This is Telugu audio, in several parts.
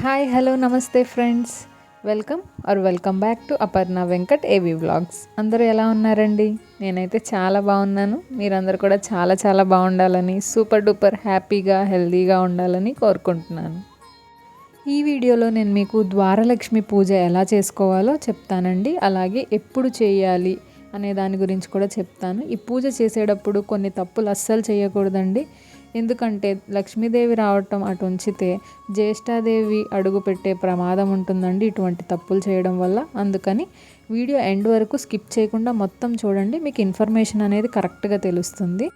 హాయ్ హలో నమస్తే friends, welcome back to Aparna Venkat ఏవి వ్లాగ్స్. అందరూ ఎలా ఉన్నారండి? నేనైతే చాలా బాగున్నాను. మీరందరూ కూడా చాలా చాలా బాగుండాలని, సూపర్ డూపర్ హ్యాపీగా హెల్తీగా ఉండాలని కోరుకుంటున్నాను. ఈ వీడియోలో నేను మీకు ద్వారలక్ష్మి పూజ ఎలా చేసుకోవాలో చెప్తానండి. అలాగే ఎప్పుడు చేయాలి అనే దాని గురించి కూడా చెప్తాను. ఈ పూజ చేసేటప్పుడు కొన్ని తప్పులు అస్సలు చేయకూడదండి. ఎందుకంటే లక్ష్మీదేవి రావటం అటు ఉంచితే జ్యేష్ఠాదేవి అడుగు పెట్టే ప్రమాదం ఉంటుందండి ఇటువంటి తప్పులు చేయడం వల్ల. అందుకని వీడియో ఎండ్ వరకు స్కిప్ చేయకుండా మొత్తం చూడండి, మీకు ఇన్ఫర్మేషన్ అనేది కరెక్ట్గా తెలుస్తుంది.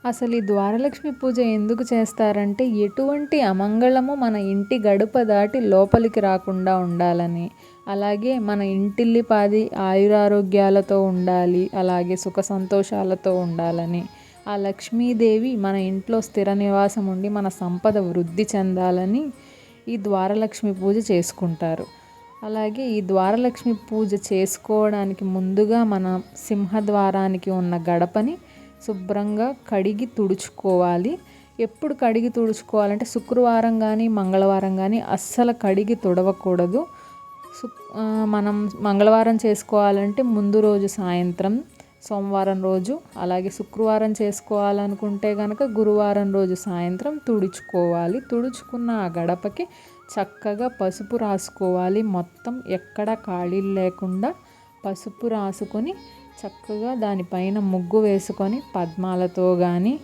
అసలు ఈ ద్వారలక్ష్మి పూజ ఎందుకు చేస్తారంటే ఎటువంటి అమంగళము మన ఇంటి గడప దాటి లోపలికి రాకుండా ఉండాలని, అలాగే మన ఇంటిల్లిపాది ఆయురారోగ్యాలతో ఉండాలి, అలాగే సుఖ సంతోషాలతో ఉండాలని, ఆ లక్ష్మీదేవి మన ఇంట్లో స్థిర నివాసం ఉండి మన సంపద వృద్ధి చెందాలని ఈ ద్వారలక్ష్మి పూజ చేసుకుంటారు. అలాగే ఈ ద్వారలక్ష్మి పూజ చేసుకోవడానికి ముందుగా మన సింహద్వారానికి ఉన్న గడపని శుభ్రంగా కడిగి తుడుచుకోవాలి. ఎప్పుడు కడిగి తుడుచుకోవాలంటే శుక్రవారం కానీ మంగళవారం కానీ అస్సలు కడిగి తుడవకూడదు. మనం మంగళవారం చేసుకోవాలంటే ముందు రోజు సాయంత్రం, సోమవారం రోజు, అలాగే శుక్రవారం చేసుకోవాలనుకుంటే కనుక గురువారం రోజు సాయంత్రం తుడుచుకోవాలి. తుడుచుకున్న ఆ గడపకి చక్కగా పసుపు రాసుకోవాలి. మొత్తం ఎక్కడ ఖాళీలు లేకుండా పసుపు రాసుకొని చక్కగా దానిపైన ముగ్గు వేసుకొని పద్మాలతో కానీ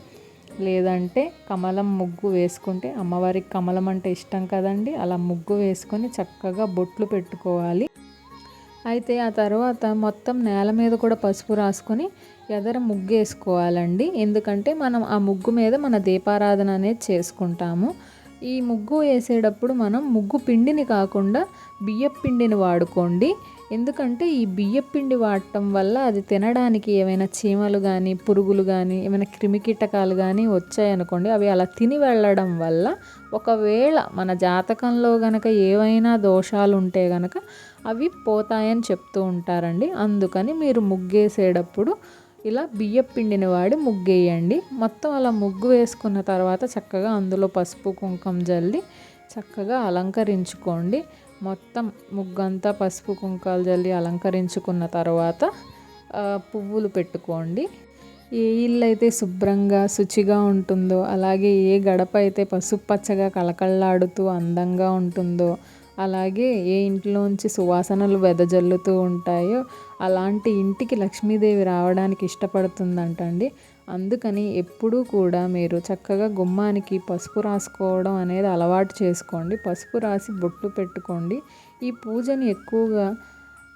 లేదంటే కమలం ముగ్గు వేసుకుంటే, అమ్మవారికి కమలం అంటే ఇష్టం కదండి, అలా ముగ్గు వేసుకొని చక్కగా బొట్లు పెట్టుకోవాలి. అయితే ఆ తర్వాత మొత్తం నేల మీద కూడా పసుపు రాసుకొని ఎదర ముగ్గు వేసుకోవాలండి. ఎందుకంటే మనం ఆ ముగ్గు మీద మన దీపారాధన అనేది చేసుకుంటాము. ఈ ముగ్గు వేసేటప్పుడు మనం ముగ్గు పిండిని కాకుండా బియ్యపు పిండిని వాడుకోండి. ఎందుకంటే ఈ బియ్యపు పిండి వాడటం వల్ల అది తినడానికి ఏమైనా చీమలు కానీ పురుగులు కానీ ఏమైనా క్రిమికీటకాలు కానీ వచ్చాయనుకోండి, అవి అలా తిని వెళ్ళడం వల్ల ఒకవేళ మన జాతకంలో గనక ఏవైనా దోషాలు ఉంటే గనక అవి పోతాయని చెప్తూ ఉంటారండి. అందుకని మీరు ముగ్గేసేటప్పుడు ఇలా బియ్యపు పిండిని వాడి ముగ్గేయండి. మొత్తం అలా ముగ్గు వేసుకున్న తర్వాత చక్కగా అందులో పసుపు కుంకుమ జల్లి చక్కగా అలంకరించుకోండి. మొత్తం ముగ్గంతా పసుపు కుంకాలు జల్లి అలంకరించుకున్న తర్వాత పువ్వులు పెట్టుకోండి. ఏ ఇల్లు అయితే శుభ్రంగా శుచిగా ఉంటుందో, అలాగే ఏ గడప అయితే పసుపు పచ్చగా కళకళలాడుతూ అందంగా ఉంటుందో, అలాగే ఏ ఇంట్లోంచి సువాసనలు వెదజల్లుతూ ఉంటాయో అలాంటి ఇంటికి లక్ష్మీదేవి రావడానికి ఇష్టపడుతుందంటండి. అందుకని ఎప్పుడూ కూడా మీరు చక్కగా గుమ్మానికి పసుపు రాసుకోవడం అనేది అలవాటు చేసుకోండి. పసుపు రాసి బొట్టు పెట్టుకోండి. ఈ పూజని ఎక్కువగా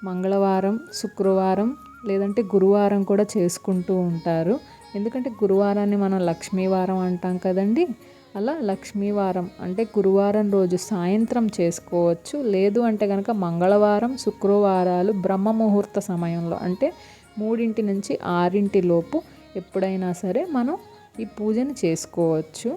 మంగళవారం, శుక్రవారం లేదంటే గురువారం కూడా చేసుకుంటూ ఉంటారు. ఎందుకంటే గురువారాన్ని మనం లక్ష్మీవారం అంటాం కదండి. అలా లక్ష్మీవారం అంటే గురువారం రోజు సాయంత్రం చేసుకోవచ్చు. లేదు అంటే కనుక మంగళవారం, శుక్రవారాలు బ్రహ్మ ముహూర్త సమయంలో అంటే 3 నుంచి 6 లోపు ఎప్పుడైనా సరే మనం ఈ పూజను చేసుకోవచ్చు.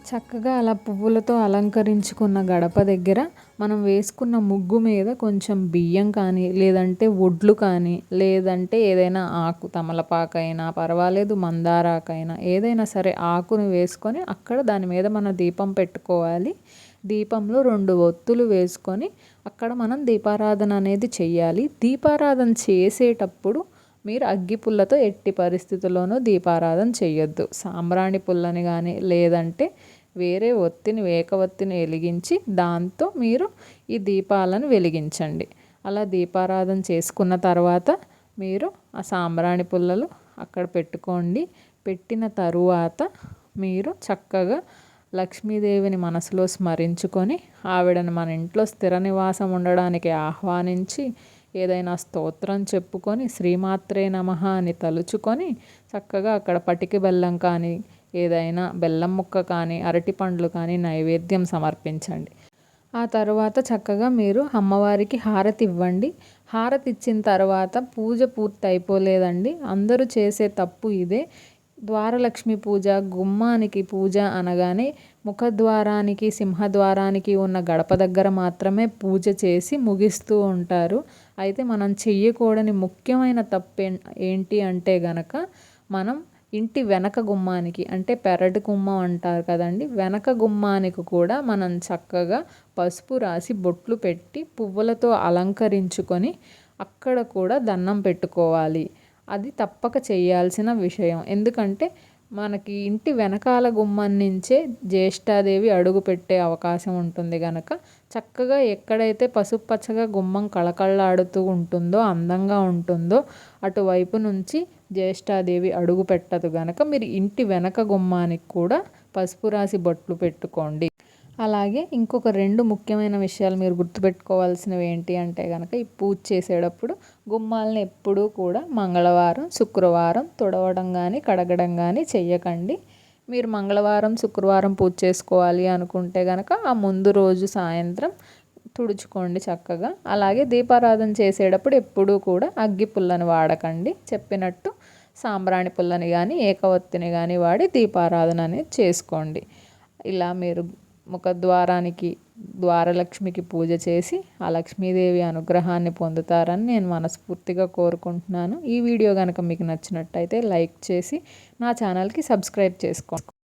చక్కగా అలా పువ్వులతో అలంకరించుకున్న గడప దగ్గర మనం వేసుకున్న ముగ్గు మీద కొంచెం బియ్యం కానీ లేదంటే వడ్లు కానీ లేదంటే ఏదైనా ఆకు, తమలపాకైనా పర్వాలేదు, మందారాకైనా ఏదైనా సరే ఆకును వేసుకొని అక్కడ దాని మీద మనం దీపం పెట్టుకోవాలి. దీపంలో 2 ఒత్తులు వేసుకొని అక్కడ మనం దీపారాధన అనేది చెయ్యాలి. దీపారాధన చేసేటప్పుడు మీరు అగ్గిపుల్లతో ఎట్టి పరిస్థితుల్లోనూ దీపారాధన చేయొద్దు. సాంబ్రాణి పుల్లని కానీ లేదంటే వేరే ఒత్తిని, ఒత్తిని వెలిగించి దాంతో మీరు ఈ దీపాలను వెలిగించండి. అలా దీపారాధన చేసుకున్న తర్వాత మీరు ఆ సాంబ్రాణి పుల్లలు అక్కడ పెట్టుకోండి. పెట్టిన తరువాత మీరు చక్కగా లక్ష్మీదేవిని మనసులో స్మరించుకొని ఆవిడని మన ఇంట్లో స్థిర నివాసం ఉండడానికి ఆహ్వానించి ఏదైనా స్తోత్రం చెప్పుకొని శ్రీమాత్రే నమః అని తలుచుకొని చక్కగా అక్కడ పటికి బెల్లం కానీ ఏదైనా బెల్లం ముక్క కానీ అరటి పండ్లు కానీ నైవేద్యం సమర్పించండి. ఆ తర్వాత చక్కగా మీరు అమ్మవారికి హారతి ఇవ్వండి. హారతి ఇచ్చిన తర్వాత పూజ పూర్తి అయిపోలేదండి. అందరూ చేసే తప్పు ఇదే. ద్వారలక్ష్మి పూజ, గుమ్మానికి పూజ అనగానే ముఖద్వారానికి సింహద్వారానికి ఉన్న గడప దగ్గర మాత్రమే పూజ చేసి ముగిస్తూ ఉంటారు. అయితే మనం చెయ్యకూడని ముఖ్యమైన తప్పు ఏంటి అంటే గనక మనం ఇంటి వెనక గుమ్మానికి అంటే పెరటి గుమ్మం అంటారు కదండి, వెనక గుమ్మానికి కూడా మనం చక్కగా పసుపు రాసి బొట్లు పెట్టి పువ్వులతో అలంకరించుకొని అక్కడ కూడా దండం పెట్టుకోవాలి. అది తప్పక చేయాల్సిన విషయం. ఎందుకంటే మనకి ఇంటి వెనకాల గుమ్మం నుంచే జ్యేష్ఠాదేవి అడుగు పెట్టే అవకాశం ఉంటుంది గనక చక్కగా ఎక్కడైతే పసుపు పచ్చగా గుమ్మం కళకళలాడుతూ ఉంటుందో, అందంగా ఉంటుందో అటువైపు నుంచి జ్యేష్ఠాదేవి అడుగు పెట్టదు గనక మీరు ఇంటి వెనక గుమ్మానికి కూడా పసుపు రాసి బొట్లు పెట్టుకోండి. అలాగే ఇంకొక 2 ముఖ్యమైన విషయాలు మీరు గుర్తుపెట్టుకోవాల్సినవి ఏంటి అంటే కనుక, ఈ పూజ చేసేటప్పుడు గుమ్మాలని ఎప్పుడూ కూడా మంగళవారం, శుక్రవారం తుడవడం కానీ కడగడం కానీ చెయ్యకండి. మీరు మంగళవారం, శుక్రవారం పూజ చేసుకోవాలి అనుకుంటే కనుక ఆ ముందు రోజు సాయంత్రం తుడుచుకోండి చక్కగా. అలాగే దీపారాధన చేసేటప్పుడు ఎప్పుడూ కూడా అగ్గి పుల్లని వాడకండి. చెప్పినట్టు సాంబ్రాణి పుల్లని కానీ ఏకవత్తిని కానీ వాడి దీపారాధన అనేది చేసుకోండి. ఇలా మీరు ముఖద్వారానికి ద్వారలక్ష్మికి పూజ చేసి ఆ లక్ష్మీదేవి అనుగ్రహాన్ని పొందుతారని నేను మనస్ఫూర్తిగా కోరుకుంటున్నాను. ఈ వీడియో కనుక మీకు నచ్చినట్టయితే లైక్ చేసి నా ఛానల్కి సబ్స్క్రైబ్ చేసుకోండి.